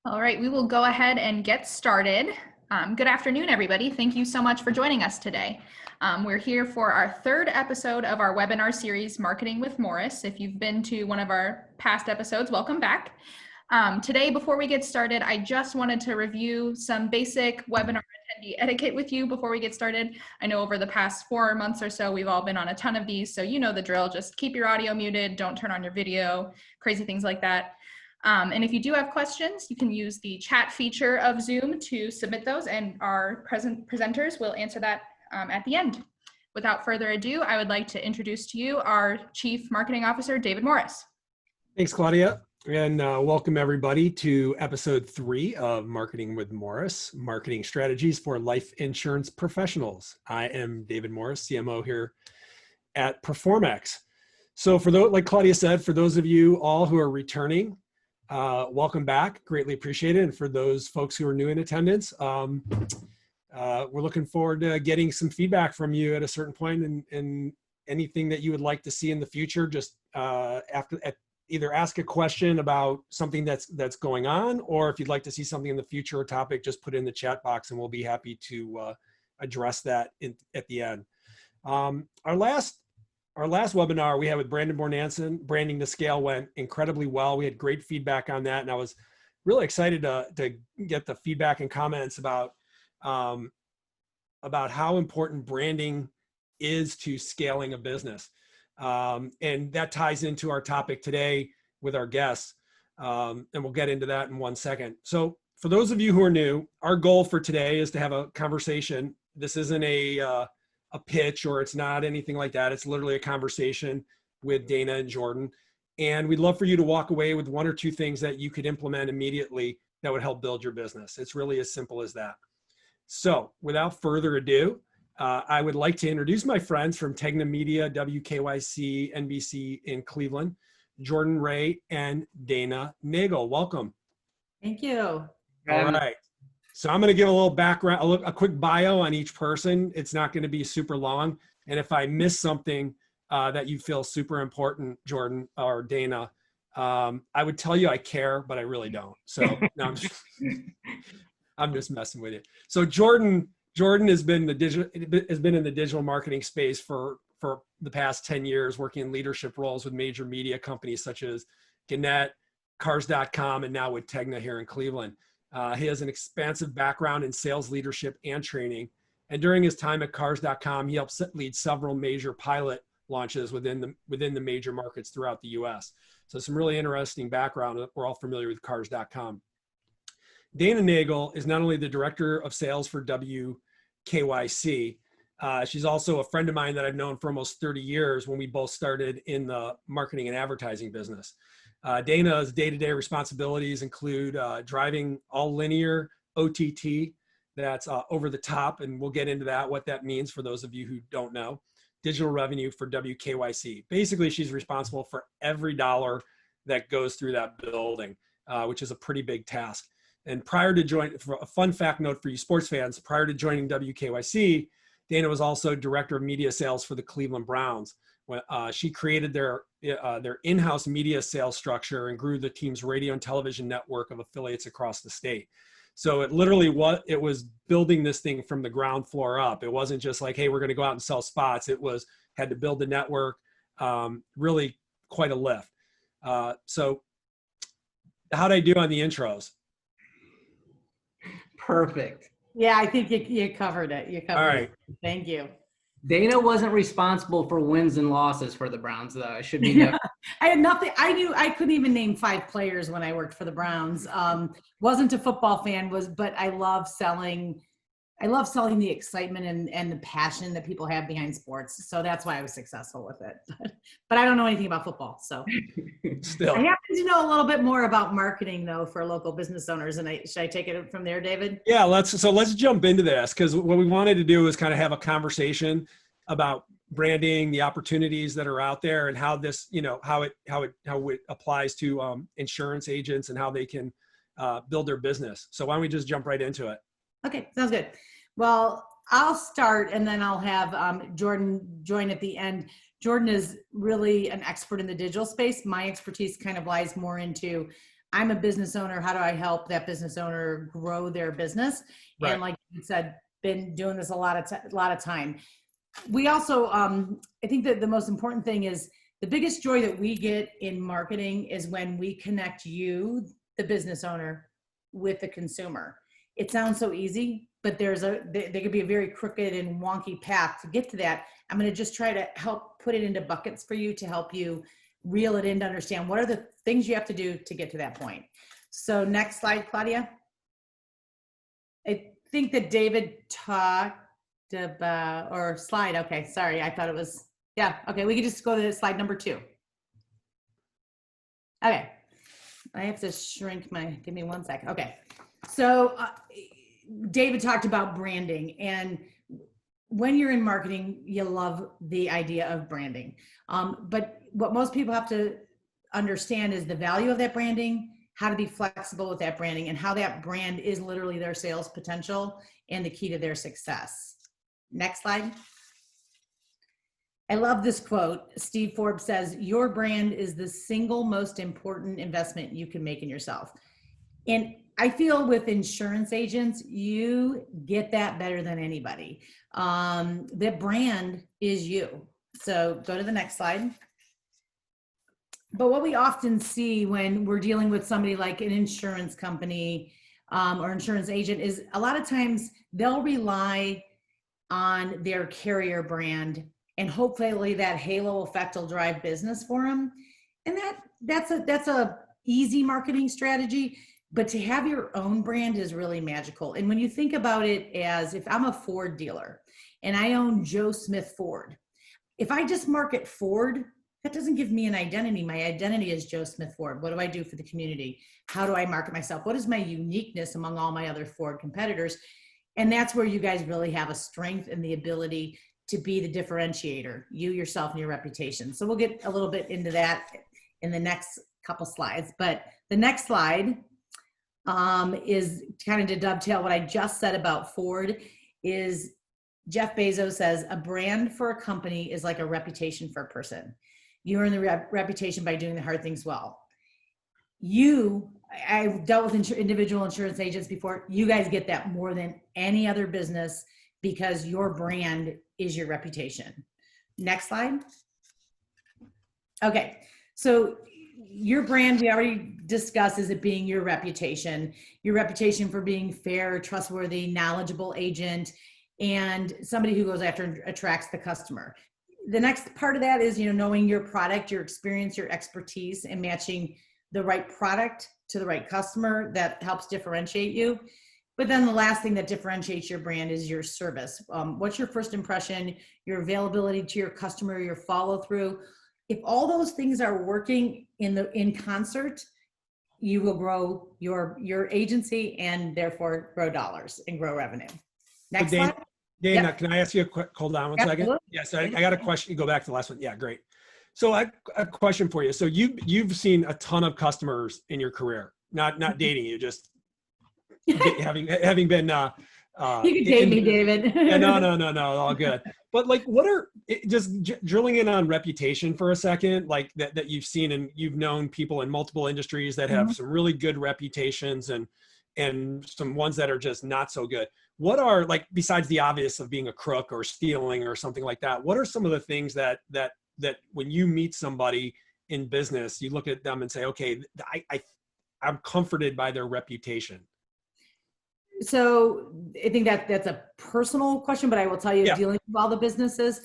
All right, we will go ahead and get started. Good afternoon, everybody. Thank you so much for joining us today. We're here for our third episode of our webinar series, Marketing with Morris. If you've been to one of our past episodes, welcome back. Today, before we get started, I just wanted to review some basic webinar attendee etiquette with you before we get started. I know over the past 4 months or so, we've all been on a ton of these, so you know the drill. Just keep your audio muted, don't turn on your video, crazy things like that. And if you do have questions, you can use the chat feature of Zoom to submit those, and our presenters will answer that at the end. Without further ado, I would like to introduce to you our Chief Marketing Officer, David Morris. Thanks, Claudia, and welcome everybody to episode 3 of Marketing with Morris, Marketing Strategies for Life Insurance Professionals. I am David Morris, CMO here at Proformex. So for those, like Claudia said, for those of you all who are returning, welcome back, greatly appreciated. And for those folks who are new in attendance, we're looking forward to getting some feedback from you at a certain point, and anything that you would like to see in the future. Just either ask a question about something that's going on, or if you'd like to see something in the future or topic, just put it in the chat box and we'll be happy to address that at the end. Our last webinar we had with Brandon Bornanson, Branding to Scale, went incredibly well. We had great feedback on that, and I was really excited to get the feedback and comments about how important branding is to scaling a business. And that ties into our topic today with our guests, and we'll get into that in 1 second. So for those of you who are new, our goal for today is to have a conversation. This isn't a pitch, or it's not anything like that. It's literally a conversation with Dana and Jordan. And we'd love for you to walk away with 1 or 2 things that you could implement immediately that would help build your business. It's really as simple as that. So without further ado, I would like to introduce my friends from TEGNA Media, WKYC, NBC in Cleveland, Jordan Ray and Dana Nagel. Welcome. Thank you. All right. So I'm going to give a little background, a quick bio on each person. It's not going to be super long. And if I miss something that you feel super important, Jordan or Dana, I would tell you I care, but I really don't. So no, I'm just messing with you. So Jordan has been in the digital marketing space for the past 10 years, working in leadership roles with major media companies such as Gannett, Cars.com, and now with TEGNA here in Cleveland. He has an expansive background in sales leadership and training. And during his time at Cars.com, he helped lead several major pilot launches within the major markets throughout the US. So some really interesting background. We're all familiar with Cars.com. Dana Nagel is not only the director of sales for WKYC, she's also a friend of mine that I've known for almost 30 years when we both started in the marketing and advertising business. Dana's day-to-day responsibilities include driving all linear OTT, that's over the top, and we'll get into that, what that means for those of you who don't know, digital revenue for WKYC. Basically, she's responsible for every dollar that goes through that building, which is a pretty big task. And prior to joining, for a fun fact note for you sports fans, prior to joining WKYC, Dana was also director of media sales for the Cleveland Browns. She created their in-house media sales structure and grew the team's radio and television network of affiliates across the state. So it literally was building this thing from the ground floor up. It wasn't just like, hey, we're going to go out and sell spots. It had to build the network, really quite a lift. So how'd I do on the intros? Perfect. Yeah, I think you covered it. You covered All right. it. Thank you. Dana wasn't responsible for wins and losses for the Browns, though. It should be noted. I had nothing. I couldn't even name 5 players when I worked for the Browns. Wasn't a football fan, but I love selling. I love selling the excitement and the passion that people have behind sports. So that's why I was successful with it. But I don't know anything about football. So still, I happen to know a little bit more about marketing though for local business owners. And should I take it from there, David? Yeah, let's jump into this, because what we wanted to do is kind of have a conversation about branding, the opportunities that are out there, and how this, how it applies to insurance agents and how they can build their business. So why don't we just jump right into it? Okay, sounds good. Well, I'll start and then I'll have Jordan join at the end. Jordan is really an expert in the digital space. My expertise kind of lies more into I'm a business owner. How do I help that business owner grow their business? Right. And like you said, been doing this a lot of time. We also, I think that the most important thing is the biggest joy that we get in marketing is when we connect you, the business owner, with the consumer. It sounds so easy, but there could be a very crooked and wonky path to get to that. I'm going to just try to help put it into buckets for you to help you reel it in to understand what are the things you have to do to get to that point. So next slide, Claudia. I think that David talked about, or slide. Okay. Sorry. I thought it was, yeah. Okay. We can just go to slide number 2. Okay. I have to shrink give me 1 second. Okay. So David talked about branding, and when you're in marketing, you love the idea of branding. But what most people have to understand is the value of that branding, how to be flexible with that branding, and how that brand is literally their sales potential and the key to their success. Next slide. I love this quote. Steve Forbes says, "Your brand is the single most important investment you can make in yourself." And I feel with insurance agents, you get that better than anybody. The brand is you. So go to the next slide. But what we often see when we're dealing with somebody like an insurance company or insurance agent is a lot of times they'll rely on their carrier brand, and hopefully that halo effect will drive business for them. And that's a easy marketing strategy. But to have your own brand is really magical. And when you think about it as if I'm a Ford dealer and I own Joe Smith Ford, if I just market Ford, that doesn't give me an identity. My identity is Joe Smith Ford. What do I do for the community? How do I market myself? What is my uniqueness among all my other Ford competitors? And that's where you guys really have a strength and the ability to be the differentiator, you yourself and your reputation. So we'll get a little bit into that in the next couple slides. But the next slide is kind of to dovetail what I just said about Ford is Jeff Bezos says, a brand for a company is like a reputation for a person. You earn the reputation by doing the hard things well. I've dealt with individual insurance agents before. You guys get that more than any other business because your brand is your reputation. Next slide. Okay, so your brand, we already discussed, is it being your reputation for being fair, trustworthy, knowledgeable agent, and somebody who goes after and attracts the customer. The next part of that is, knowing your product, your experience, your expertise, and matching the right product to the right customer that helps differentiate you. But then the last thing that differentiates your brand is your service. What's your first impression, your availability to your customer, your follow through? If all those things are working in concert, you will grow your agency and therefore grow dollars and grow revenue. Next slide. Dana, Yep. Can I ask you a quick, hold on one second? Absolutely. Yes, I got a question. You go back to the last one. Yeah, great. So a question for you. So you've seen a ton of customers in your career, not dating you, just having been you can date me, David. Yeah, no, all good. But like, just drilling in on reputation for a second, like that you've seen and you've known people in multiple industries that have some really good reputations and some ones that are just not so good. What are, like, besides the obvious of being a crook or stealing or something like that, what are some of the things that when you meet somebody in business, you look at them and say, okay, I'm comforted by their reputation? So I think that's a personal question, but I will tell you, dealing with all the businesses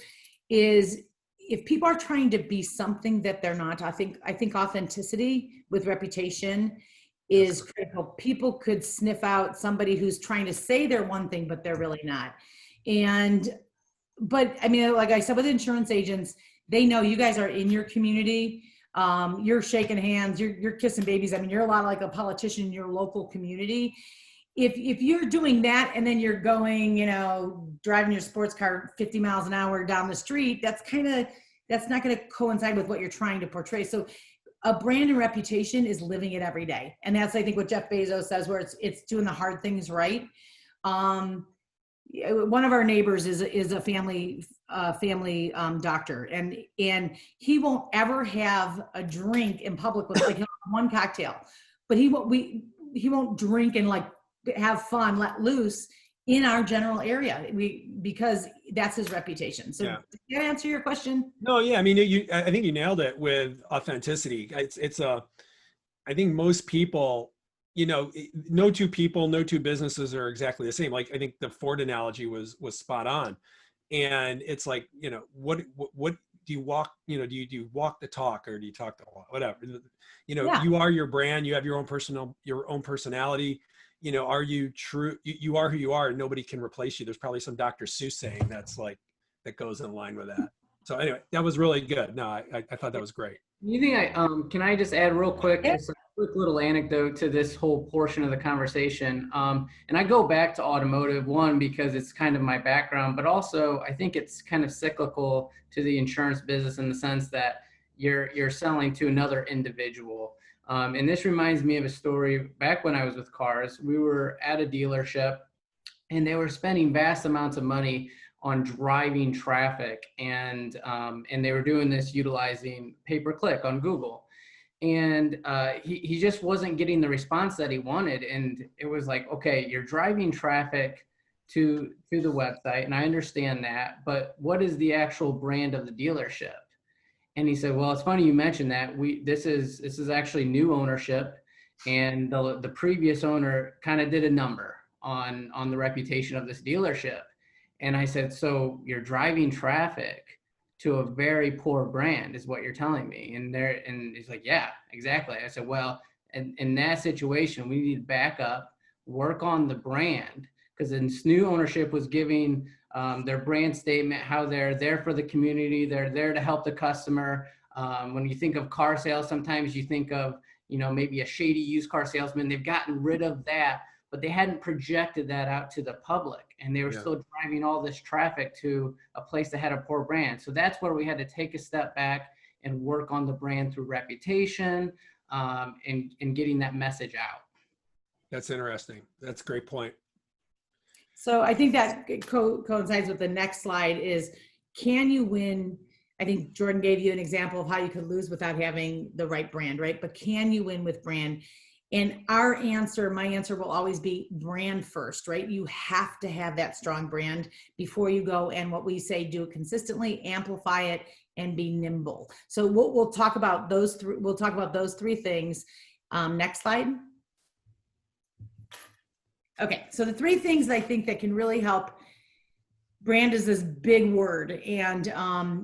is if people are trying to be something that they're not, I think authenticity with reputation is critical. People could sniff out somebody who's trying to say they're one thing, but they're really not. But I mean, like I said, with insurance agents, they know you guys are in your community. You're shaking hands, you're kissing babies. I mean, you're a lot like a politician in your local community. If you're doing that and then you're going, driving your sports car 50 miles an hour down the street, that's not going to coincide with what you're trying to portray. So a brand and reputation is living it every day. And that's, I think, what Jeff Bezos says, where it's doing the hard things right. One of our neighbors is a family doctor, and he won't ever have a drink in public with, like, one cocktail. but he won't drink and like have fun, let loose in our general area, because that's his reputation. So did that answer your question? No, yeah. I mean, I think you nailed it with authenticity. I think most people, no two people, no two businesses are exactly the same. Like, I think the Ford analogy was spot on. And it's like, what do you walk, do you walk the talk, or do you talk the walk, whatever, You are your brand, you have your own personality. Are you true? You are who you are, and nobody can replace you. There's probably some Dr. Seuss saying that goes in line with that. So anyway, that was really good. No, I thought that was great. You think can I just add real quick, just a quick little anecdote to this whole portion of the conversation. And I go back to automotive, one, because it's kind of my background, but also I think it's kind of cyclical to the insurance business in the sense that you're selling to another individual. And this reminds me of a story back when I was with cars. We were at a dealership and they were spending vast amounts of money on driving traffic, and they were doing this utilizing pay-per-click on Google, and he just wasn't getting the response that he wanted. And it was like, okay, you're driving traffic to the website, and I understand that, but what is the actual brand of the dealership? And he said, well, it's funny you mentioned that. This is actually new ownership, and the previous owner kind of did a number on the reputation of this dealership. And I said, so you're driving traffic to a very poor brand is what you're telling me. And he's like, yeah, exactly. I said, well, in that situation, we need to back up, work on the brand, because this new ownership was giving their brand statement, how they're there for the community. They're there to help the customer. When you think of car sales, sometimes you think of, maybe a shady used car salesman. They've gotten rid of that, but they hadn't projected that out to the public, and they were still driving all this traffic to a place that had a poor brand. So that's where we had to take a step back and work on the brand through reputation, and getting that message out. That's interesting. That's a great point. So I think that coincides with the next slide is, can you win? I think Jordan gave you an example of how you could lose without having the right brand, right? But can you win with brand? And my answer will always be brand first, right? You have to have that strong brand before you go. And what we say, do it consistently, amplify it, and be nimble. So we'll talk about those three. We'll talk about those three things. Next slide. Okay, so the three things that I think that can really help. Brand is this big word, and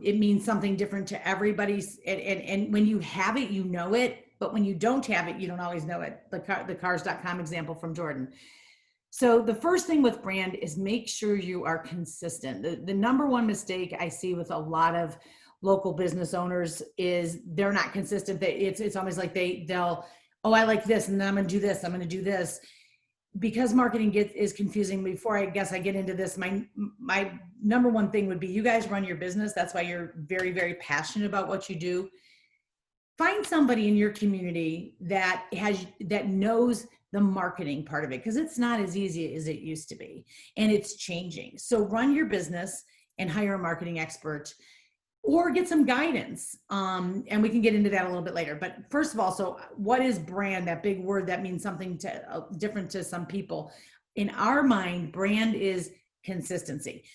it means something different to everybody. And when you have it, you know it. But when you don't have it, you don't always know it. The cars.com example from Jordan. So the first thing with brand is make sure you are consistent. The number one mistake I see with a lot of local business owners is they're not consistent. It's almost like they'll, oh, I like this, and then I'm going to do this. I'm going to do this. Because marketing is confusing. Before I get into this, my number one thing would be, you guys run your business. That's why you're very, very passionate about what you do. Find somebody in your community that knows the marketing part of it, because it's not as easy as it used to be, and it's changing. So run your business and hire a marketing expert, or get some guidance. And we can get into that a little bit later. But first of all, so what is brand? That big word that means something different to some people. In our mind, brand is consistency.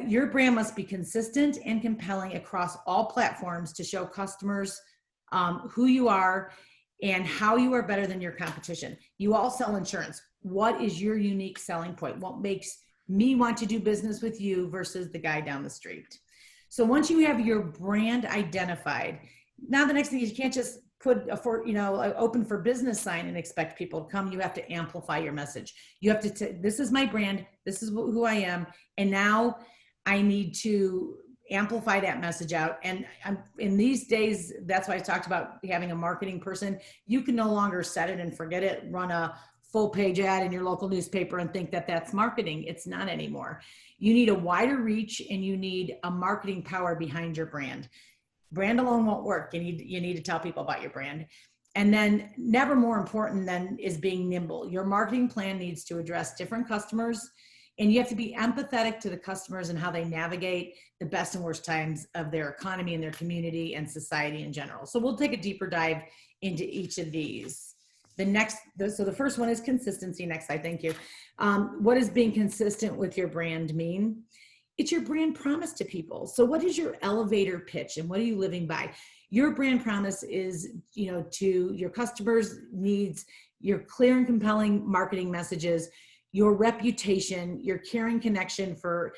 Your brand must be consistent and compelling across all platforms to show customers who you are and how you are better than your competition. You all sell insurance. What is your unique selling point? What makes me want to do business with you versus the guy down the street? So once you have your brand identified, now the next thing is, you can't just put an open for business sign and expect people to come. You have to amplify your message. You have to this is my brand, this is who I am, and now I need to amplify that message out. And in these days, that's why I talked about having a marketing person. You can no longer set it and forget it, run a full page ad in your local newspaper and think that that's marketing. It's not anymore. You need a wider reach, and you need a marketing power behind your brand. Brand alone won't work. You need to tell people about your brand. And then, never more important than is being nimble. Your marketing plan needs to address different customers, and you have to be empathetic to the customers and how they navigate the best and worst times of their economy and their community and society in general. So we'll take a deeper dive into each of these. So the first one is consistency. Next slide, thank you. What does being consistent with your brand mean? It's your brand promise to people. So what is your elevator pitch and what are you living by? Your brand promise is, to your customers' needs, your clear and compelling marketing messages, your reputation, your caring connection for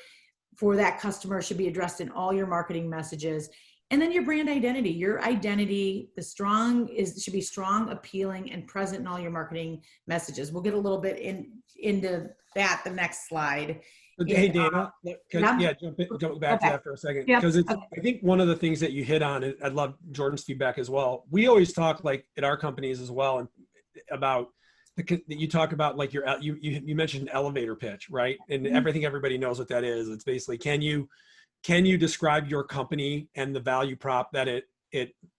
that customer should be addressed in all your marketing messages. And then your brand identity. Your identity, should be strong, appealing, and present in all your marketing messages. We'll get a little bit into that the next slide. Hey, Dana, jump back to that for a second. Because I think one of the things that you hit on, and I'd love Jordan's feedback as well. We always talk like at our companies as well, and about you talk about like you mentioned elevator pitch, right? And everybody knows what that is. It's basically, can you describe your company and the value prop that it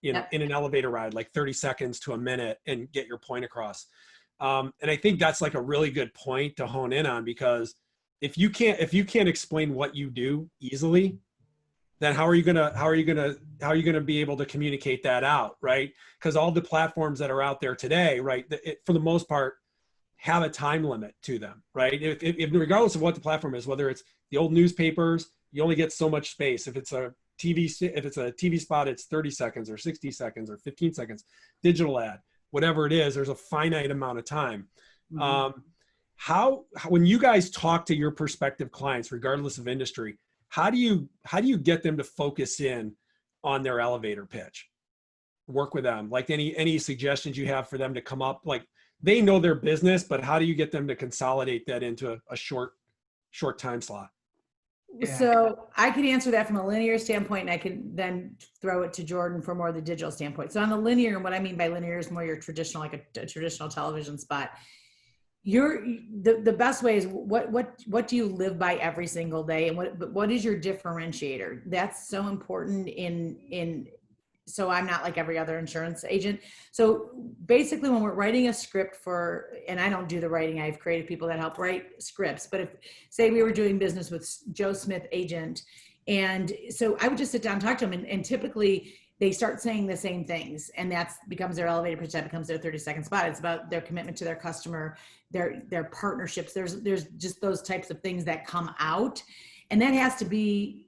in an elevator ride, like 30 seconds to a minute, and get your point across. And I think that's like a really good point to hone in on, because if you can't explain what you do easily, then how are you gonna be able to communicate that out, right? Because all the platforms that are out there today, right, for the most part, have a time limit to them, right? If regardless of what the platform is, whether it's the old newspapers, you only get so much space. If it's a TV spot, it's 30 seconds or 60 seconds or 15 seconds. Digital ad, whatever it is, there's a finite amount of time. When you guys talk to your prospective clients, regardless of industry, how do you get them to focus in on their elevator pitch? Work with them. Like any suggestions you have for them to come up, like they know their business, but how do you get them to consolidate that into a short time slot? Yeah. So I can answer that from a linear standpoint, and I can then throw it to Jordan for more of the digital standpoint. So on the linear, and what I mean by linear is more your traditional, like a traditional television spot. The best way is what do you live by every single day, and what is your differentiator? That's so important so I'm not like every other insurance agent. So basically when we're writing a script and I don't do the writing, I've created people that help write scripts, but if say we were doing business with Joe Smith agent, and so I would just sit down and talk to them, and typically they start saying the same things, and that becomes their elevator pitch, that becomes their 30-second spot. It's about their commitment to their customer, their partnerships. There's just those types of things that come out, and that has to be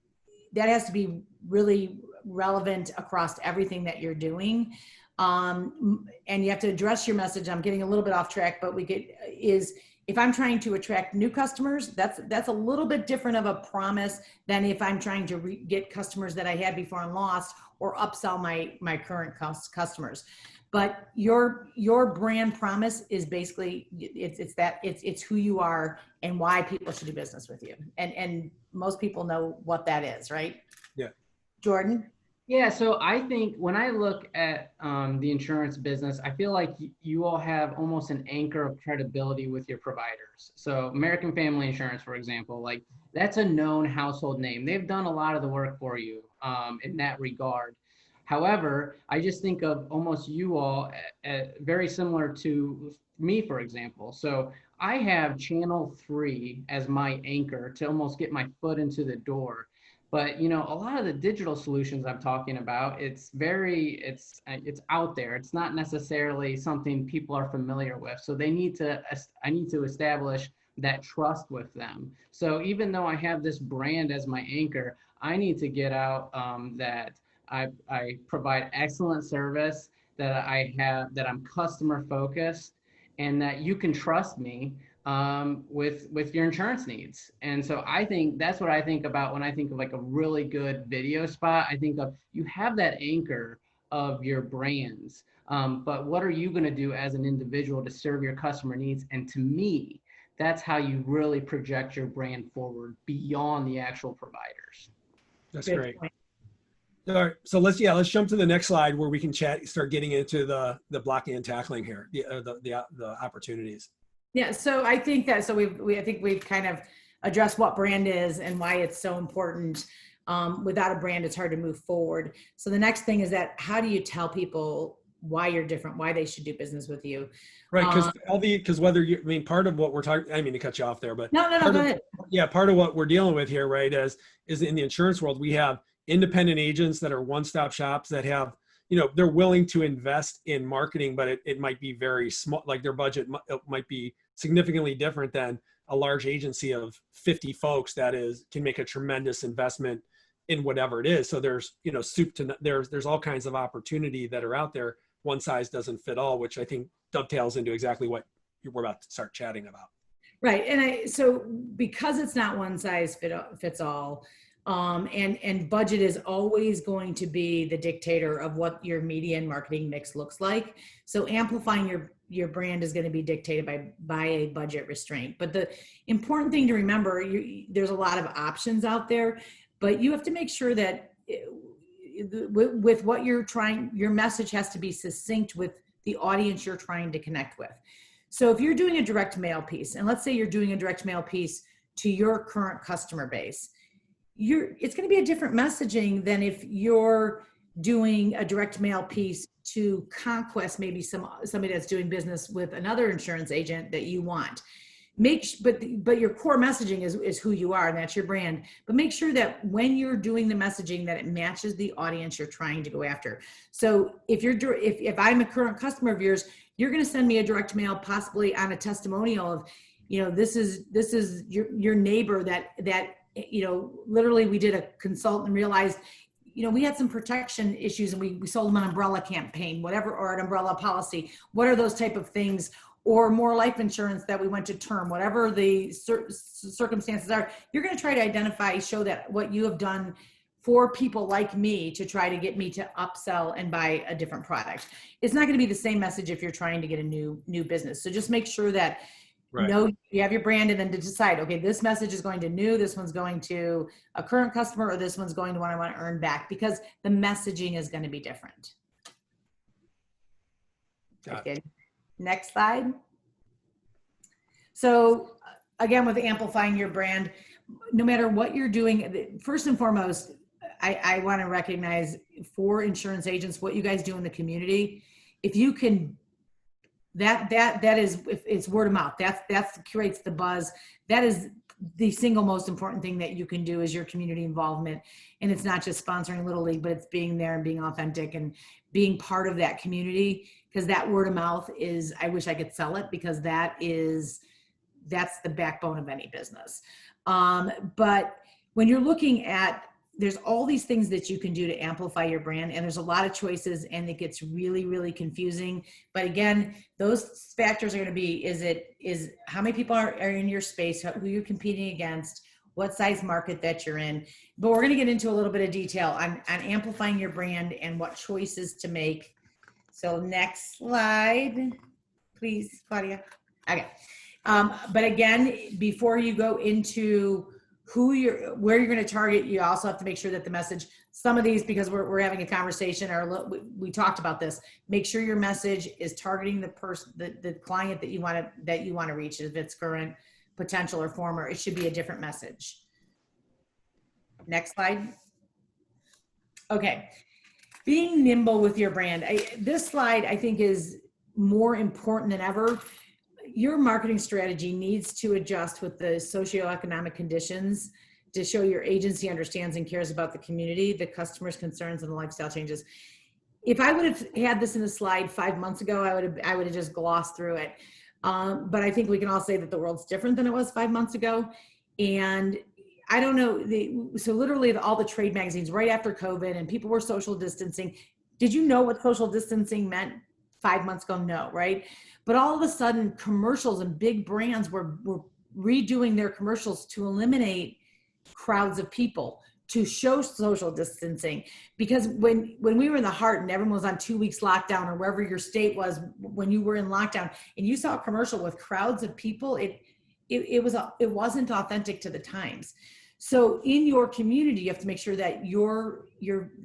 really relevant across everything that you're doing. And you have to address your message. I'm getting a little bit off track, but if I'm trying to attract new customers, that's a little bit different of a promise than if I'm trying to get customers that I had before and lost, or upsell my current customers. But your brand promise is basically, it's who you are and why people should do business with you. And most people know what that is, right? Yeah. Jordan? Yeah, so I think when I look at the insurance business, I feel like you all have almost an anchor of credibility with your providers. So American Family Insurance, for example, like that's a known household name. They've done a lot of the work for you in that regard. However, I just think of almost you all very similar to me, for example. So I have Channel 3 as my anchor to almost get my foot into the door. But a lot of the digital solutions I'm talking about, it's out there. It's not necessarily something people are familiar with. So I need to establish that trust with them. So even though I have this brand as my anchor, I need to get out that I provide excellent service, that I'm customer focused, and that you can trust me with your insurance needs. And so I think that's what I think about when I think of like a really good video spot. I think of, you have that anchor of your brands, but what are you going to do as an individual to serve your customer needs? And to me, that's how you really project your brand forward beyond the actual providers. That's great. All right, so let's jump to the next slide where we can start getting into the blocking and tackling here, the opportunities. Yeah, so I think that, I think we've kind of addressed what brand is and why it's so important. Without a brand, it's hard to move forward. So the next thing is that, how do you tell people why you're different, why they should do business with you? Right, because part of what we're talking, I mean to cut you off there, but no, go ahead. Yeah, part of what we're dealing with here, right, is in the insurance world, we have independent agents that are one-stop shops that have, they're willing to invest in marketing, but it might be very small, like their budget might be significantly different than a large agency of 50 folks that can make a tremendous investment in whatever it is. So there's, there's all kinds of opportunity that are out there. One size doesn't fit all, which I think dovetails into exactly what we're about to start chatting about. Right. And so because it's not one size fits all, and budget is always going to be the dictator of what your media and marketing mix looks like. So amplifying your brand is going to be dictated by a budget restraint. But the important thing to remember, there's a lot of options out there, but you have to make sure that with what you're trying, your message has to be succinct with the audience you're trying to connect with. So if you're doing a direct mail piece, and let's say you're doing a direct mail piece to your current customer base, it's going to be a different messaging than if you're doing a direct mail piece to conquest maybe somebody that's doing business with another insurance agent that you want. But your core messaging is who you are, and that's your brand. But make sure that when you're doing the messaging, that it matches the audience you're trying to go after. So if I'm a current customer of yours, you're going to send me a direct mail, possibly on a testimonial of, this is your neighbor that literally we did a consult and realized, we had some protection issues and we sold them an umbrella campaign, whatever, or an umbrella policy. What are those type of things? Or more life insurance that we went to term, whatever the circumstances are, you're going to try to identify, show that what you have done for people like me to try to get me to upsell and buy a different product. It's not going to be the same message if you're trying to get a new business. So just make sure that you have your brand, and then to decide, okay, this message is going to new, this one's going to a current customer, or this one's going to one I want to earn back, because the messaging is going to be different. Okay. Next slide. So again, with amplifying your brand, no matter what you're doing, first and foremost, I want to recognize for insurance agents, what you guys do in the community. If you can, that is, if it's word of mouth, that's creates the buzz. That is the single most important thing that you can do, is your community involvement. And it's not just sponsoring Little League, but it's being there and being authentic and being part of that community. Because that word of mouth is, I wish I could sell it, because that's the backbone of any business. But when you're looking at, there's all these things that you can do to amplify your brand, and there's a lot of choices, and it gets really, really confusing. But again, those factors are going to be, is how many people are in your space, who you're competing against, what size market that you're in. But we're going to get into a little bit of detail on amplifying your brand and what choices to make. So next slide, please, Claudia. Okay. But again, before you go into where you're going to target, you also have to make sure that the message, some of these, because we're having a conversation, or we talked about this, make sure your message is targeting the person, the client that you want to reach. If it's current, potential, or former, it should be a different message. Next slide. Okay. Being nimble with your brand. This slide, I think, is more important than ever. Your marketing strategy needs to adjust with the socioeconomic conditions to show your agency understands and cares about the community, the customer's concerns, and the lifestyle changes. If I would have had this in a slide 5 months ago, I would have just glossed through it. But I think we can all say that the world's different than it was 5 months ago. And I don't know, so literally all the trade magazines right after COVID, and people were social distancing. Did you know what social distancing meant 5 months ago? No, right? But all of a sudden, commercials and big brands were redoing their commercials to eliminate crowds of people, to show social distancing. Because when we were in the heart and everyone was on 2 weeks lockdown, or wherever your state was when you were in lockdown, and you saw a commercial with crowds of people, it wasn't authentic to the times. So in your community, you have to make sure that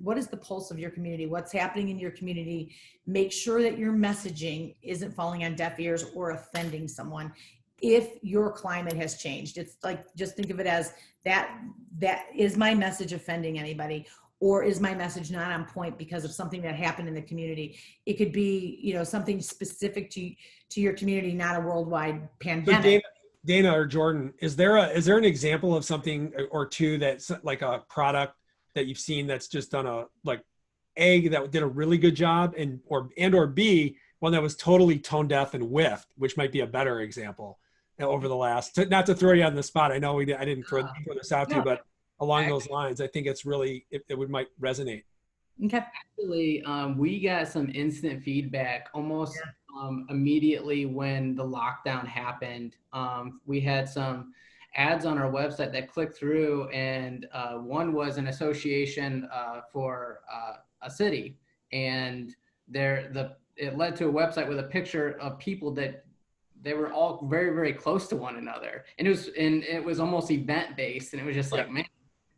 what is the pulse of your community? What's happening in your community? Make sure that your messaging isn't falling on deaf ears or offending someone. If your climate has changed, it's like, just think of it as that is my message offending anybody, or is my message not on point because of something that happened in the community? It could be, something specific to your community, not a worldwide pandemic. Dana or Jordan, is there an example of something or two that's like a product that you've seen that's just done A, that did a really good job, and or B, one that was totally tone deaf and whiffed, which might be a better example over the last, not to throw you on the spot. I know I didn't throw this out to you, but along those lines, I think it's really, it might resonate. Okay. Actually, we got some instant feedback almost immediately when the lockdown happened. We had some ads on our website that clicked through, and one was an association for a city, and it led to a website with a picture of people that they were all very, very close to one another, and it was almost event based, and it was just like, man,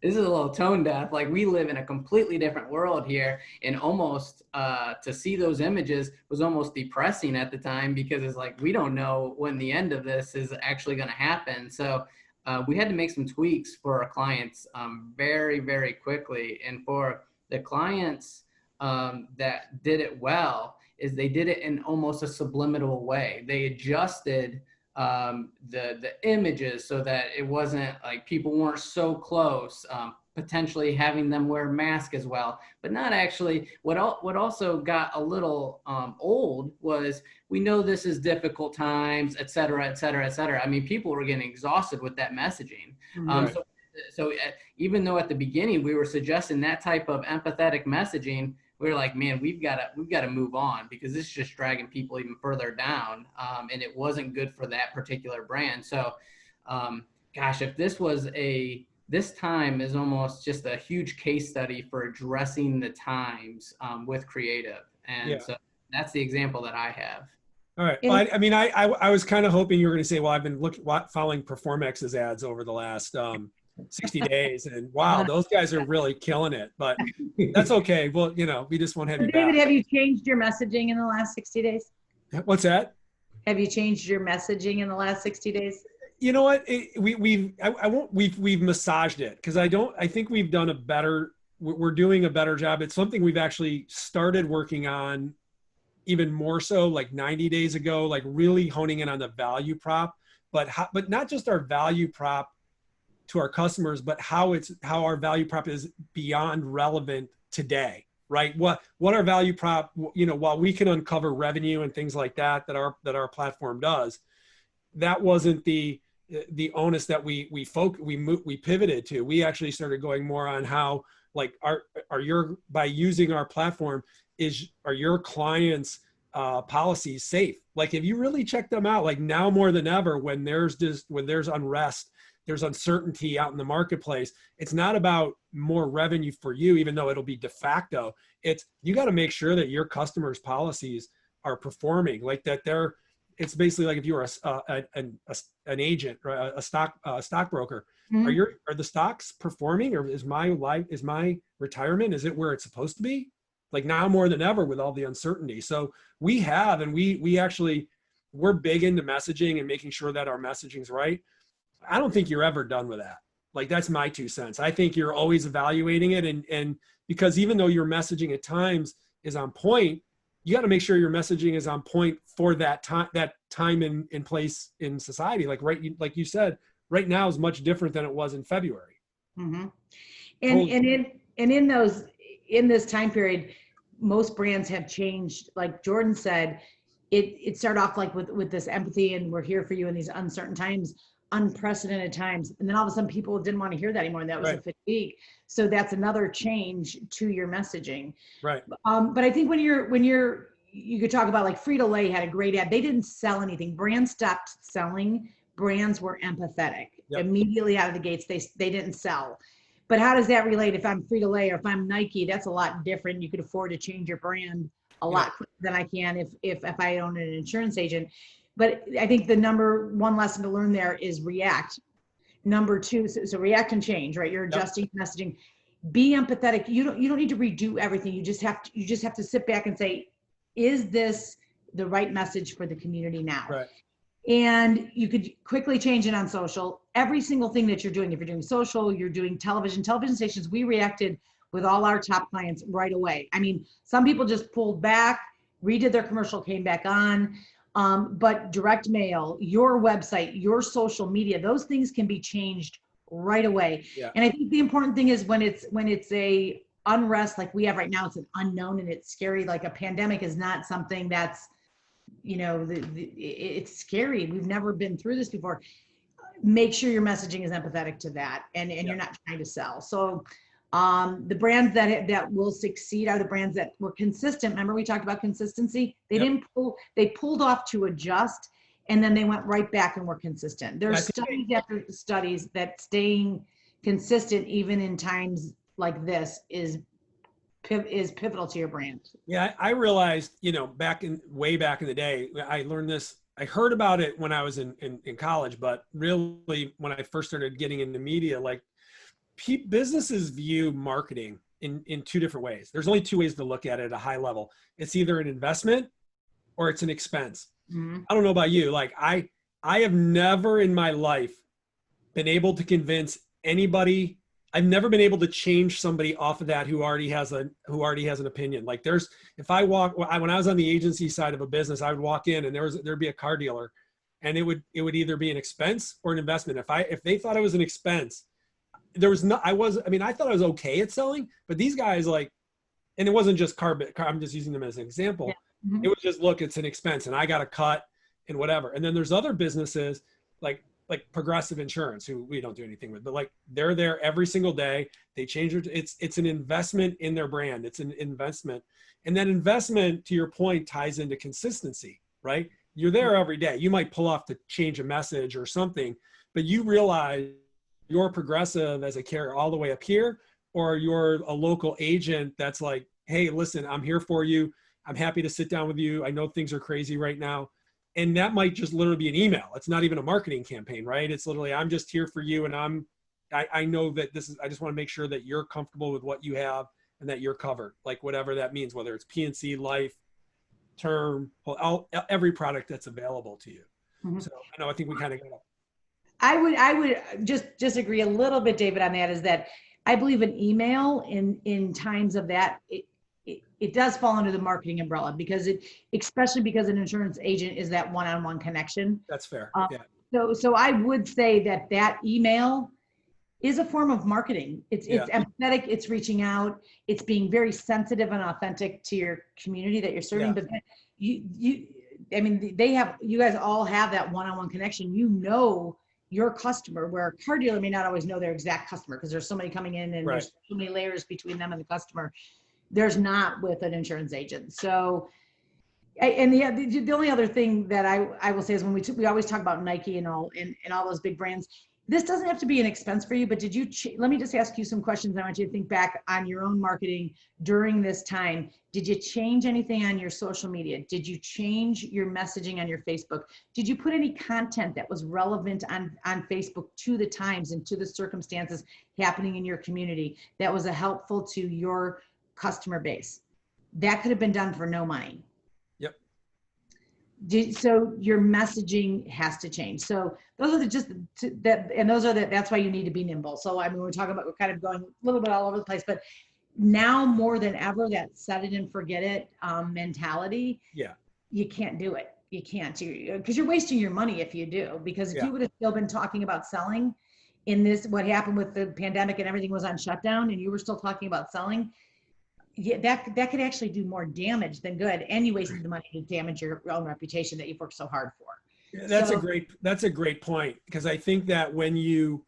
this is a little tone deaf. Like, we live in a completely different world here, and almost to see those images was almost depressing at the time, because it's like, we don't know when the end of this is actually going to happen. So we had to make some tweaks for our clients very, very quickly. And for the clients that did it well, is they did it in almost a subliminal way. They adjusted the images so that it wasn't like people weren't so close, potentially having them wear a mask as well, but not actually. What also got a little old was, we know this is difficult times, et cetera, et cetera, et cetera. I mean, people were getting exhausted with that messaging. Right. So even though at the beginning we were suggesting that type of empathetic messaging, we were like, man, we've got to move on, because this is just dragging people even further down, and it wasn't good for that particular brand. So, gosh, if this time is almost just a huge case study for addressing the times with creative, and so that's the example that I have. All right. Well, I mean, I was kind of hoping you were going to say, well, I've been following Proformex's ads over the last 60 days, and wow, those guys are really killing it, but that's okay. Well, we just won't have you David, back. have you changed your messaging in the last 60 days? What's that? Have you changed your messaging in the last 60 days? You know what? We've massaged it, because I think we've done we're doing a better job. It's something we've actually started working on even more so like 90 days ago, like really honing in on the value prop, but not just our value prop to our customers, but how our value prop is beyond relevant today, right? What our value prop, while we can uncover revenue and things like that our platform does, that wasn't the onus that we pivoted to. We actually started going more on how, like, by using our platform, are your clients' policies safe? Like, if you really check them out, like now more than ever, when there's unrest, there's uncertainty out in the marketplace, it's not about more revenue for you, even though it'll be de facto. You got to make sure that your customers' policies are performing, like that it's basically like if you were an agent, or a stockbroker, mm-hmm. Are the stocks performing, or is my retirement, is it where it's supposed to be? Like now more than ever with all the uncertainty. So we we're big into messaging and making sure that our messaging's right. I don't think you're ever done with that. Like, that's my 2 cents. I think you're always evaluating it, and because even though your messaging at times is on point, you got to make sure your messaging is on point for that time and place in society. Like like you said, right now is much different than it was in February. Mm-hmm. In this time period, most brands have changed. Like Jordan said, it started off like with this empathy, and we're here for you in these uncertain times, unprecedented times, and then all of a sudden people didn't want to hear that anymore, and that was right. A fatigue. So that's another change to your messaging. Right. But I think when you could talk about, like, Frito-Lay had a great ad. They didn't sell anything. Brands stopped selling. Brands were empathetic. Yep. Immediately out of the gates. They didn't sell. But how does that relate? If I'm Frito-Lay or if I'm Nike, that's a lot different. You could afford to change your brand a lot quicker than I can if I own an insurance agent. But I think the number one lesson to learn there is react. Number 2, so react and change, right? You're adjusting messaging. Be empathetic. You don't need to redo everything. You just have to sit back and say, is this the right message for the community now? Right. And you could quickly change it on social. Every single thing that you're doing, if you're doing social, you're doing television stations, we reacted with all our top clients right away. I mean, some people just pulled back, redid their commercial, came back on. But direct mail, your website, your social media, those things can be changed right away. Yeah. And I think the important thing is when it's a unrest like we have right now, it's an unknown and it's scary. Like a pandemic is not something that's, you know, it's scary. We've never been through this before. Make sure your messaging is empathetic to that, and you're not trying to sell. So the brands that will succeed are the brands that were consistent. Remember we talked about consistency? They pulled off to adjust, and then they went right back and were consistent. There's studies after studies that staying consistent even in times like this is pivotal to your brand. Yeah, I realized, you know, way back in the day, I learned this. I heard about it when I was in college, but really when I first started getting into media, like businesses view marketing in two different ways. There's only two ways to look at it at a high level. It's either an investment or it's an expense. Mm-hmm. I don't know about you. Like I have never in my life been able to convince anybody. I've never been able to change somebody off of that who already has an opinion. Like when I was on the agency side of a business, I would walk in and there'd be a car dealer, and it would either be an expense or an investment. If they thought it was an expense, I thought I was okay at selling, but these guys like, and it wasn't just car, I'm just using them as an example. Yeah. Mm-hmm. It was just, look, it's an expense and I got a cut and whatever. And then there's other businesses like Progressive Insurance, who we don't do anything with, but like they're there every single day. They change it. It's an investment in their brand. It's an investment. And that investment, to your point, ties into consistency, right? You're there every day. You might pull off to change a message or something, but you realize you're Progressive as a carrier all the way up here, or you're a local agent that's like, hey, listen, I'm here for you. I'm happy to sit down with you. I know things are crazy right now. And that might just literally be an email. It's not even a marketing campaign, right? It's literally, I'm just here for you. And I know that I just want to make sure that you're comfortable with what you have and that you're covered, like whatever that means, whether it's P&C, life, term, every product that's available to you. Mm-hmm. So I think we kind of got it. I would just agree a little bit, David, on that, is that I believe an email in times of that, it does fall under the marketing umbrella, because especially because an insurance agent is that one-on-one connection. That's fair. Yeah. So I would say that email is a form of marketing. It's empathetic. It's reaching out. It's being very sensitive and authentic to your community that you're serving. Yeah. But you guys all have that one-on-one connection. You know your customer, where a car dealer may not always know their exact customer, because there's so many coming in and there's so many layers between them and the customer. There's not with an insurance agent. So, and the only other thing that I will say is when we always talk about Nike and all those big brands, this doesn't have to be an expense for you, but let me just ask you some questions. I want you to think back on your own marketing during this time. Did you change anything on your social media? Did you change your messaging on your Facebook? Did you put any content that was relevant on Facebook to the times and to the circumstances happening in your community that was helpful to your customer base? That could have been done for no money. Yep. So your messaging has to change. So those are that's why you need to be nimble. So I mean, we're kind of going a little bit all over the place, but now more than ever, that set it and forget it mentality. Yeah. You can't do it. You can't, because you're wasting your money if you do. Because if you would have still been talking about selling in this, what happened with the pandemic and everything was on shutdown, and you were still talking about selling, that could actually do more damage than good, and you wasted the money to damage your own reputation that you've worked so hard for. That's a great point, because I think that when you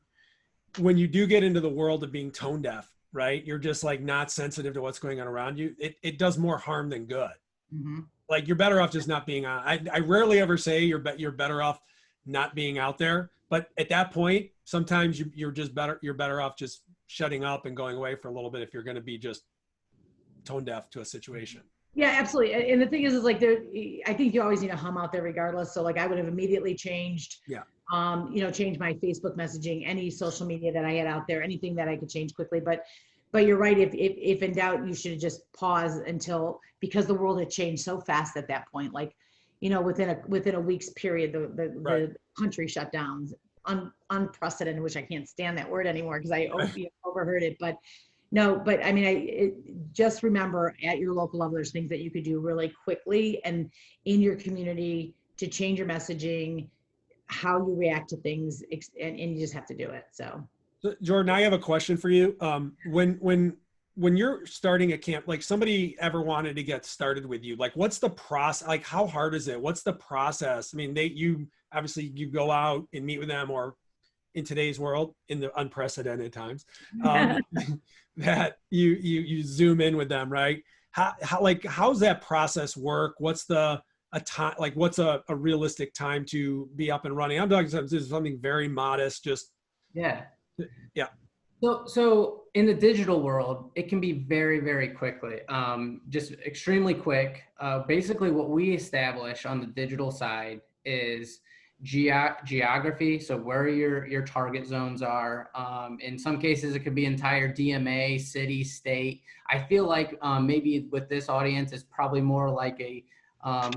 do get into the world of being tone deaf, right, you're just like not sensitive to what's going on around you. It does more harm than good. Mm-hmm. Like you're better off just not being on. I rarely ever say you're better off not being out there, but at that point, sometimes you're better off just shutting up and going away for a little bit if you're going to be just tone deaf to a situation. Yeah, absolutely. And the thing is like I think you always need a hum out there regardless. So like I would have immediately changed, change my Facebook messaging, any social media that I had out there, anything that I could change quickly. But you're right. If in doubt, you should just pause because the world had changed so fast at that point. Like, within a week's period, the country shut down, unprecedented, which I can't stand that word anymore because I overheard it. But I mean, just remember at your local level, there's things that you could do really quickly and in your community to change your messaging, how you react to things, and you just have to do it. So, Jordan, I have a question for you. When when you're starting a camp, like somebody ever wanted to get started with you, like what's the process? Like how hard is it? What's the process? I mean, you obviously you go out and meet with them, or in today's world, in the unprecedented times, that you zoom in with them, right? How's that process work? What's a time, like what's a realistic time to be up and running? I'm talking something very modest, just Yeah. yeah. So in the digital world, it can be very, very quickly, just extremely quick. Basically what we establish on the digital side is geography. So where your target zones are. In some cases, it could be entire DMA, city, state. I feel like maybe with this audience, it's probably more like a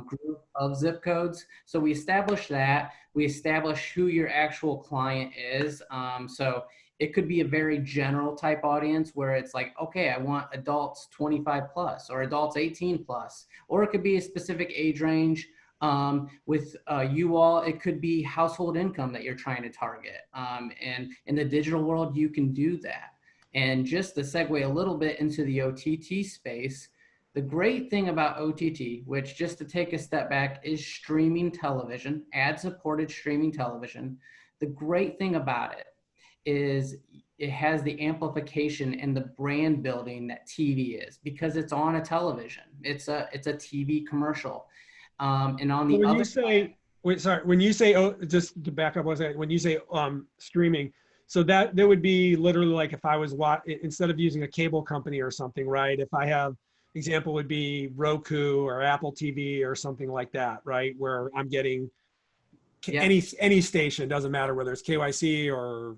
group of zip codes. So we establish that. We establish who your actual client is. So it could be a very general type audience where it's like, okay, I want adults 25 plus or adults 18 plus, or it could be a specific age range. With you all, it could be household income that you're trying to target. And in the digital world, you can do that. And just to segue a little bit into the OTT space, the great thing about OTT, which just to take a step back, is streaming television, ad-supported streaming television. The great thing about it is it has the amplification and the brand building that TV is, because it's on a television. It's a TV commercial. And on the When other you say, wait, sorry, when you say, oh, just to back up one second, when you say streaming, so that would be literally like if I was instead of using a cable company or something, right? If I have, example would be Roku or Apple TV or something like that, right? Where I'm getting any station, doesn't matter whether it's KYC or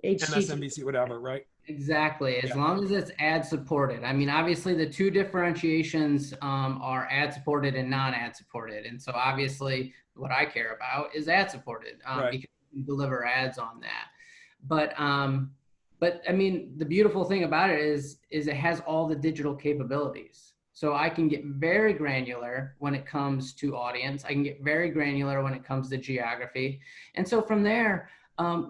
MSNBC, whatever, right? Exactly. As long as it's ad supported. I mean, obviously the two differentiations are ad supported and non-ad supported. And so obviously what I care about is ad supported because you can deliver ads on that. But I mean, the beautiful thing about it is it has all the digital capabilities. So I can get very granular when it comes to audience. I can get very granular when it comes to geography. And so from there,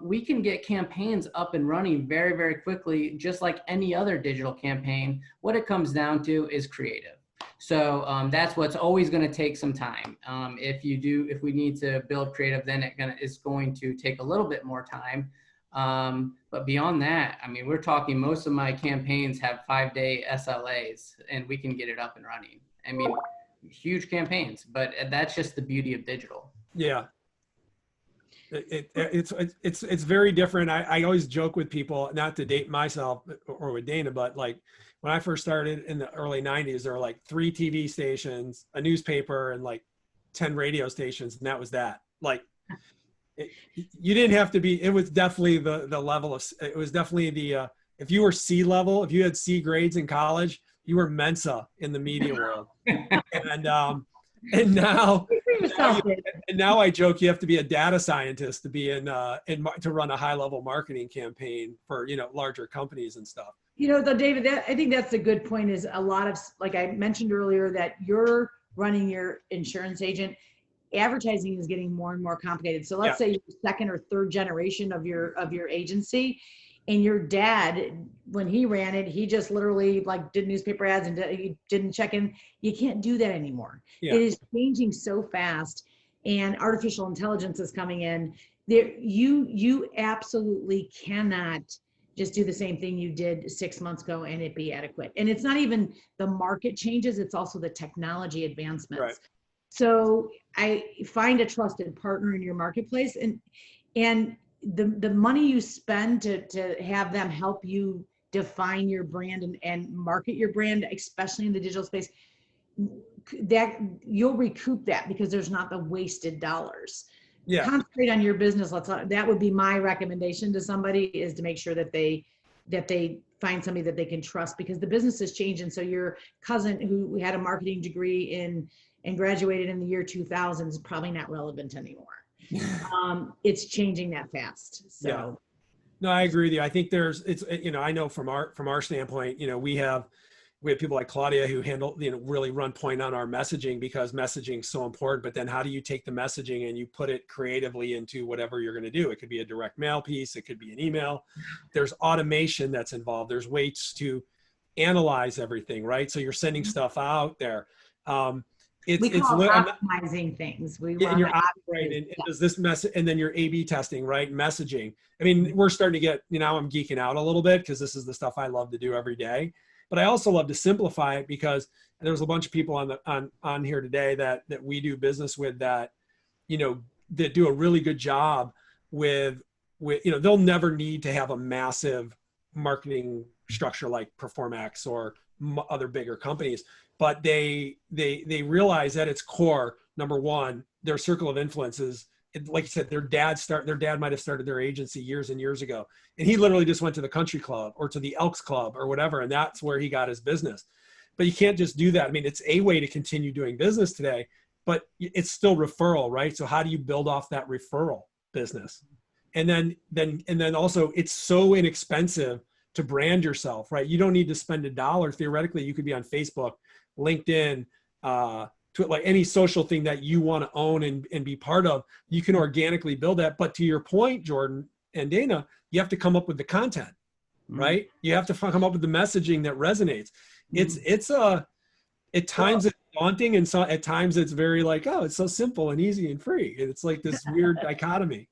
we can get campaigns up and running very, very quickly, just like any other digital campaign. What it comes down to is creative. So that's what's always going to take some time. If we need to build creative, then it's going to take a little bit more time. But beyond that, I mean, we're talking, most of my campaigns have 5-day SLAs and we can get it up and running. I mean, huge campaigns, but that's just the beauty of digital. Yeah. It's very different. I always joke with people, not to date myself or with Dana, but like when I first started in the early 90s, there were like 3 TV stations, a newspaper, and like 10 radio stations, and that was that. Like you didn't have to be, it was definitely the level of, it was definitely the, if you were C level, if you had C grades in college, you were Mensa in the media world. And now I joke you have to be a data scientist to be to run a high level marketing campaign for, larger companies and stuff. Though, David, I think that's a good point, is a lot of, like I mentioned earlier, that you're running your insurance agent. Advertising is getting more and more complicated. So let's say you're second or third generation of your agency, and your dad, when he ran it, he just literally like did newspaper ads and he didn't check in. You can't do that anymore. It is changing so fast, and artificial intelligence is coming in. You absolutely cannot just do the same thing you did 6 months ago and it be adequate. And it's not even the market changes, it's also the technology advancements. Right. So I find a trusted partner in your marketplace, and the money you spend to have them help you define your brand and market your brand, especially in the digital space, that you'll recoup that because there's not the wasted dollars. Concentrate on your business. That would be my recommendation to somebody, is to make sure that they find somebody that they can trust, because the business is changing. So your cousin who had a marketing degree and graduated in the year 2000 is probably not relevant anymore. It's changing that fast. So no, I agree with you. I think I know from our standpoint, we have people like Claudia who handle, really run point on our messaging, because messaging is so important. But then how do you take the messaging and you put it creatively into whatever you're going to do? It could be a direct mail piece. It could be an email. There's automation that's involved. There's ways to analyze everything, right? So you're sending stuff out there. We call it I'm not, optimizing things. We yeah, and want you're to operating, and does this message, and then your A/B testing, right? Messaging. I mean, we're starting to get, I'm geeking out a little bit because this is the stuff I love to do every day. But I also love to simplify it because there's a bunch of people on here today that we do business with that, that do a really good job with they'll never need to have a massive marketing structure like Proformex or other bigger companies, but they realize at its core, number one, their circle of influences, like you said, their dad might have started their agency years and years ago, and he literally just went to the country club or to the Elks Club or whatever, and that's where he got his business. But you can't just do that. I mean, it's a way to continue doing business today, but it's still referral, right? So how do you build off that referral business? And then also, it's so inexpensive to brand yourself, right? You don't need to spend $1. Theoretically, you could be on Facebook, LinkedIn, like any social thing that you want to own and be part of. You can organically build that. But to your point, Jordan and Dana, you have to come up with the content, right? You have to come up with the messaging that resonates. At times it's daunting, and so at times it's very like, oh, it's so simple and easy and free. And it's like this weird dichotomy.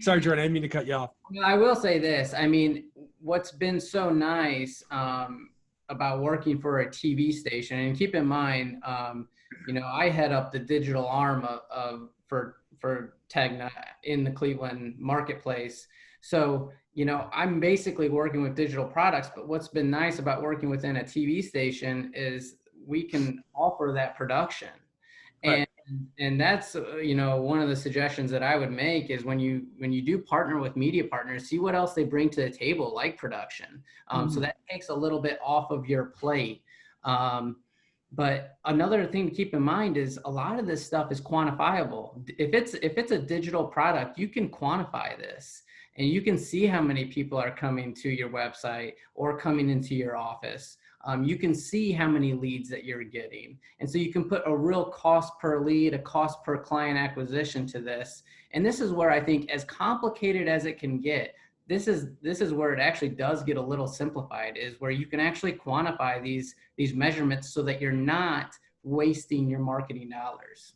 Sorry, Jordan, I didn't mean to cut you off. I will say this. I mean, what's been so nice about working for a TV station, and keep in mind, I head up the digital arm for TEGNA in the Cleveland marketplace. So, I'm basically working with digital products, but what's been nice about working within a TV station is we can offer that production. Right. And that's, one of the suggestions that I would make is when you do partner with media partners, see what else they bring to the table, like production. So that takes a little bit off of your plate. But another thing to keep in mind is a lot of this stuff is quantifiable. If it's a digital product, you can quantify this, and you can see how many people are coming to your website or coming into your office. You can see how many leads that you're getting. And so you can put a real cost per lead, a cost per client acquisition to this. And this is where I think, as complicated as it can get, this is where it actually does get a little simplified, is where you can actually quantify these measurements so that you're not wasting your marketing dollars.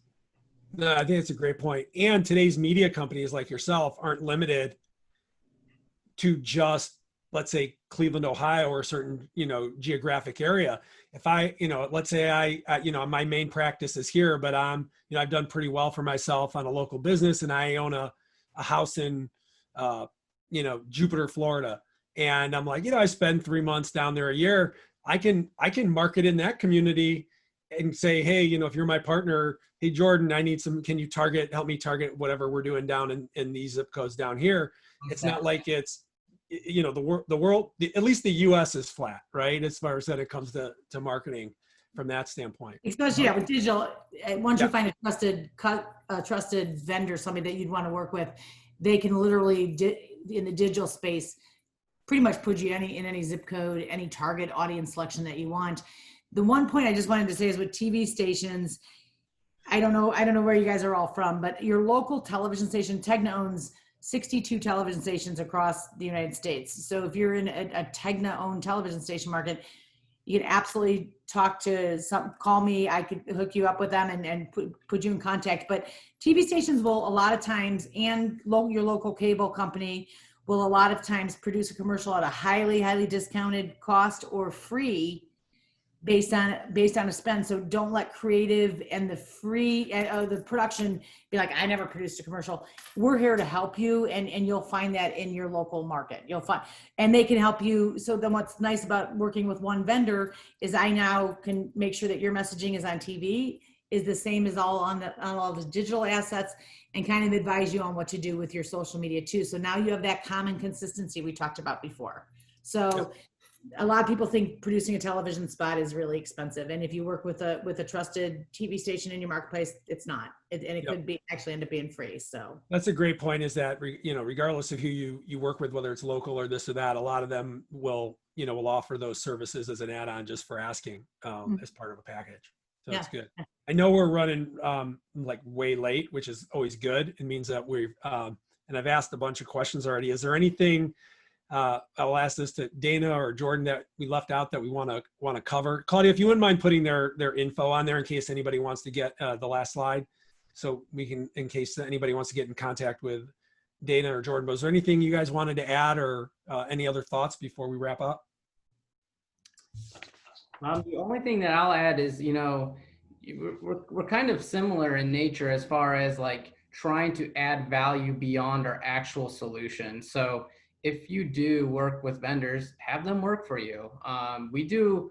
No, I think it's a great point. And today's media companies like yourself aren't limited to just, let's say, Cleveland, Ohio, or a certain, geographic area. If I, let's say my main practice is here, but I've done pretty well for myself on a local business, and I own a house in, Jupiter, Florida. And I'm like, I spend 3 months down there a year. I can market in that community and say, hey, if you're my partner, hey, Jordan, I need can you help me target whatever we're doing down in these zip codes down here. It's not like it's, the world, at least the US is flat, right? As far as that it comes to marketing from that standpoint. Especially with digital, once you find a trusted vendor, somebody that you'd want to work with, they can literally, in the digital space, pretty much put you in any zip code, any target audience selection that you want. The one point I just wanted to say is with TV stations, I don't know where you guys are all from, but your local television station, TEGNA owns 62 television stations across the United States. So if you're in a TEGNA-owned television station market, you can absolutely call me. I could hook you up with them and put you in contact. But TV stations will a lot of times, and your local cable company will a lot of times produce a commercial at a highly, highly discounted cost or free based on a spend. So don't let creative and the production be like, I never produced a commercial. We're here to help you, and you'll find that in your local market. And they can help you. So then what's nice about working with one vendor is I now can make sure that your messaging is on TV, is the same as on all the digital assets, and kind of advise you on what to do with your social media too. So now you have that common consistency we talked about before. So a lot of people think producing a television spot is really expensive, and if you work with a trusted TV station in your marketplace, it's not. It could be actually end up being free. So that's a great point. Is that regardless of who you work with, whether it's local or this or that, a lot of them will offer those services as an add-on just for asking as part of a package. So that's good. I know we're running like way late, which is always good. It means that we've and I've asked a bunch of questions already. Is there anything I'll ask this to Dana or Jordan that we left out that we want to cover. Claudia, if you wouldn't mind putting their info on there in case anybody wants to get the last slide, so we can, in case anybody wants to get in contact with Dana or Jordan. But is there anything you guys wanted to add or any other thoughts before we wrap up? The only thing that I'll add is, you know, we're kind of similar in nature as far as like trying to add value beyond our actual solution. So if you do work with vendors, have them work for you. We do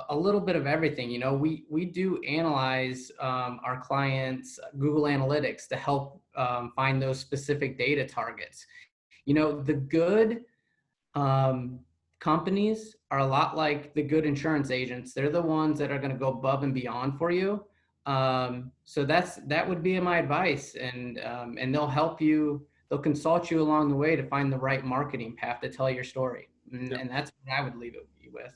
a little bit of everything. You know, we do analyze our clients' Google Analytics to help find those specific data targets. You know, the good companies are a lot like the good insurance agents. They're the ones that are going to go above and beyond for you. So that would be my advice, and they'll help you. They'll consult you along the way to find the right marketing path to tell your story. And that's what I would leave it with.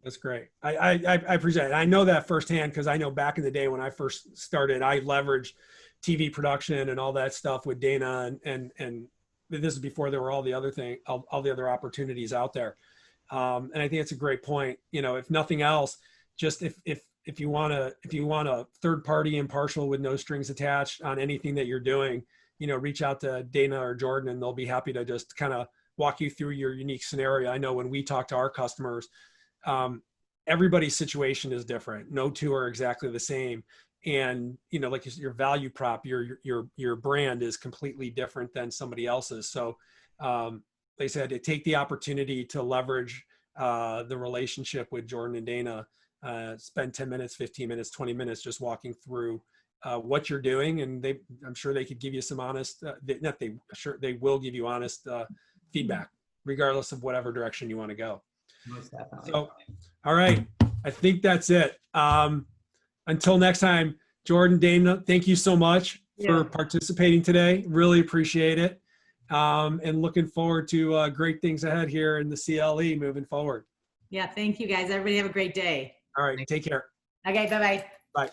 That's great. I appreciate it. I know that firsthand because I know back in the day when I first started, I leveraged TV production and all that stuff with Dana, and this is before there were all the other opportunities out there. And I think it's a great point. You know, if nothing else, just if you want a third party impartial with no strings attached on anything that you're doing, you know, reach out to Dana or Jordan and they'll be happy to just kind of walk you through your unique scenario. I know when we talk to our customers, everybody's situation is different. No two are exactly the same. And, you know, like your value prop, your brand is completely different than somebody else's. So they said to take the opportunity to leverage the relationship with Jordan and Dana, spend 10 minutes, 15 minutes, 20 minutes just walking through what you're doing. And I'm sure they could give you some honest, they will give you honest feedback, regardless of whatever direction you want to go. Most definitely. So, all right. I think that's it. Until next time, Jordan, Dana, thank you so much for participating today. Really appreciate it. And looking forward to great things ahead here in the CLE moving forward. Yeah, thank you guys. Everybody have a great day. All right. Take care. Okay, bye-bye. Bye.